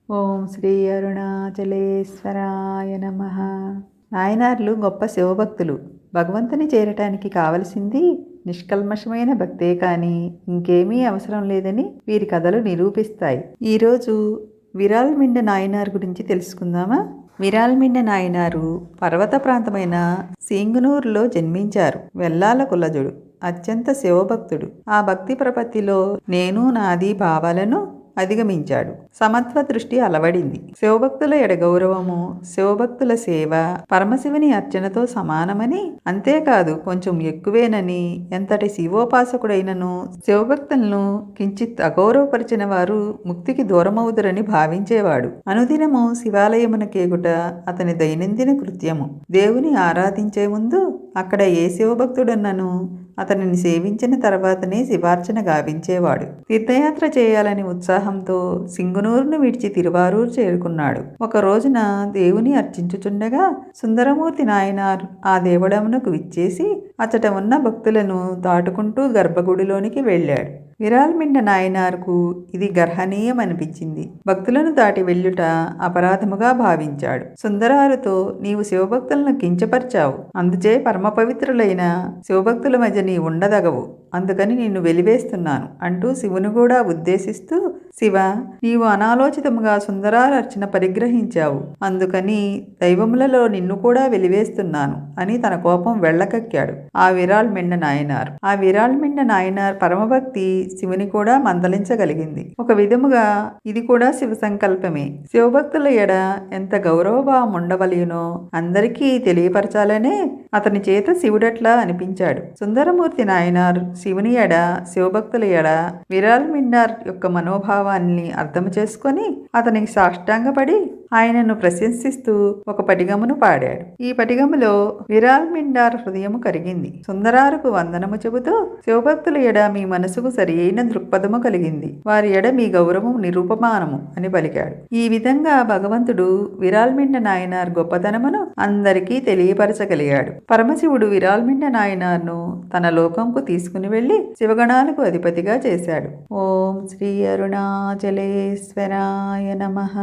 ఓం శ్రీ అరుణాచలేశ్వరాయ నమ. నాయనార్లు గొప్ప శివభక్తులు. భగవంతుని చేరటానికి కావలసింది నిష్కల్మషమైన భక్తే కానీ ఇంకేమీ అవసరం లేదని వీరి కథలు నిరూపిస్తాయి. ఈరోజు విరాల్మిండ నాయనార్ గురించి తెలుసుకుందామా? విరాల్మిండ నాయనారు పర్వత ప్రాంతమైన సింగనూరులో జన్మించారు. వెల్లాల కులజుడు, అత్యంత శివభక్తుడు. ఆ భక్తి ప్రపత్తిలో నేను నాది భావాలను అధిగమించాడు. సమత్వ దృష్టి అలవడింది. శివభక్తుల ఎడ గౌరవము, శివభక్తుల సేవ పరమశివుని అర్చనతో సమానమని, అంతేకాదు కొంచెం ఎక్కువేనని ఎంతటి శివోపాసకుడైనను శివభక్తులను కించిత్ అగౌరవపరిచిన వారు ముక్తికి దూరమవుదురని భావించేవాడు. అనుదినము శివాలయమున కేగుట అతని దైనందిన కృత్యము. దేవుని ఆరాధించే ముందు అక్కడ ఏ శివభక్తుడన్నను అతనిని సేవించిన తర్వాతనే శివార్చన గావించేవాడు. తీర్థయాత్ర చేయాలని ఉత్సాహంతో సింగనూరును విడిచి తిరువారూరు చేరుకున్నాడు. ఒక రోజున దేవుని అర్చించుచుండగా సుందరమూర్తి నాయనార్ ఆ దేవుడమునకు విచ్చేసి అచట ఉన్న భక్తులను దాటుకుంటూ గర్భగుడిలోనికి వెళ్ళాడు. విరాల్మిండ నాయనార్కు ఇది గర్హనీయం అనిపించింది. భక్తులను దాటి వెళ్ళుట అపరాధముగా భావించాడు. సుందరారుతో, నీవు శివభక్తులను కించపరిచావు, అందుచే పరమ పవిత్రులైన శివభక్తుల మధ్య నీ ఉండదగవు, అందుకని నిన్ను వెలివేస్తున్నాను అంటూ శివుని కూడా ఉద్దేశిస్తూ, శివ, నీవు అనాలోచితముగా సుందరారర్చన పరిగ్రహించావు, అందుకని దైవములలో నిన్ను కూడా వెలివేస్తున్నాను అని తన కోపం వెళ్ళకక్కాడు ఆ విరాల్మిండ నాయనార్ పరమభక్తి శివుని కూడా మందలించగలిగింది. ఒక విధముగా ఇది కూడా శివ సంకల్పమే. శివభక్తుల ఎడ ఎంత గౌరవభావం ఉండవలయునో అందరికీ తెలియపరచాలనే అతని చేత శివుడట్లా అనిపించాడు. సుందరమూర్తి నాయనార్ శివుని ఎడ, శివభక్తుల ఎడ విరాల్మిండార్ యొక్క మనోభావాన్ని అర్థం చేసుకొని అతనికి సాష్టాంగపడి ఆయనను ప్రశంసిస్తూ ఒక పటిగమును పాడాడు. ఈ పటిగములో విరాల్మిండార్ హృదయము కరిగింది. సుందరారుకు వందనము చెబుతూ, శివభక్తుల ఎడ మీ మనసుకు సరియైన దృక్పథము కలిగింది, వారి ఎడ మీ గౌరవం నిరూపమానము అని పలికాడు. ఈ విధంగా భగవంతుడు విరాల్మిండ నాయనార్ గొప్పతనమును అందరికీ తెలియపరచగలిగాడు. పరమశివుడు విరాల్మిండ నాయనార్ను తన లోకంకు తీసుకుని వెళ్లి శివగణాలకు అధిపతిగా చేశాడు. ఓం శ్రీ అరుణాచలేశ్వరాయ నమః.